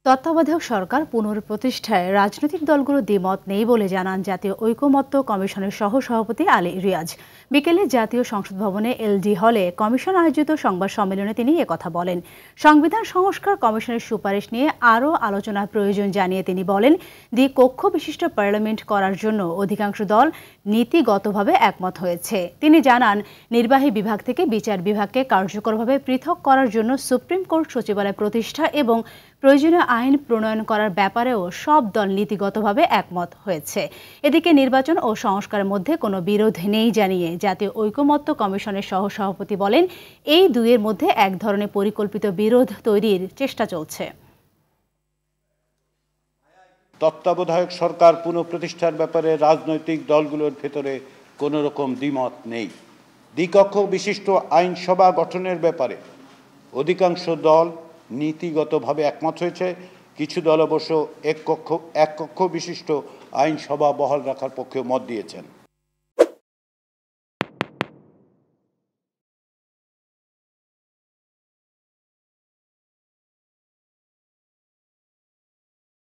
তত্ত্বাবধায়ক সরকার পুনঃপ্রতিষ্ঠায় রাজনৈতিক দলগুলো দ্বিমত নেই বলে জানান জাতীয় ঐকমত্য কমিশনের সহসভাপতি আলী রিয়াজ। বিকেলে জাতীয় সংসদ ভবনে এলডি হলে কমিশন আয়োজিত সংবাদ সম্মেলনে তিনি একথা বলেন। সংবিধান সংস্কার কমিশনের সুপারিশ নিয়ে আরও আলোচনার প্রয়োজন জানিয়ে তিনি বলেন, দ্বিকক্ষ বিশিষ্ট পার্লামেন্ট করার জন্য অধিকাংশ দল নীতিগতভাবে একমত হয়েছে। তিনি জানান, নির্বাহী বিভাগ থেকে বিচার বিভাগকে কার্যকরভাবে পৃথক করার জন্য সুপ্রিম কোর্ট সচিবালয় প্রতিষ্ঠা এবং প্রয়োজনীয় আইন প্রণয়ন করার ব্যাপারেও সব দল নীতিগতভাবে একমত হয়েছে। এদিকে নির্বাচন ও সংস্কারের মধ্যে কোনো বিরোধ নেই জানিয়ে জাতীয় ঐকমত্য কমিশনের সহসভাপতি বলেন, এই দুইয়ের মধ্যে এক ধরনের পরিকল্পিত বিরোধ তৈরির চেষ্টা চলছে। তত্ত্বাবধায়ক সরকার পুনঃপ্রতিষ্ঠার ব্যাপারে রাজনৈতিক দলগুলোর ভেতরে কোনো রকম দ্বিমত নেই। দ্বিকক্ষ বিশিষ্ট আইনসভা গঠনের ব্যাপারে অধিকাংশ দল নীতিগতভাবে একমত হয়েছে। কিছু দল অবশ্য এক কক্ষ বিশিষ্ট আইনসভা বহাল রাখার পক্ষে মত দিয়েছেন।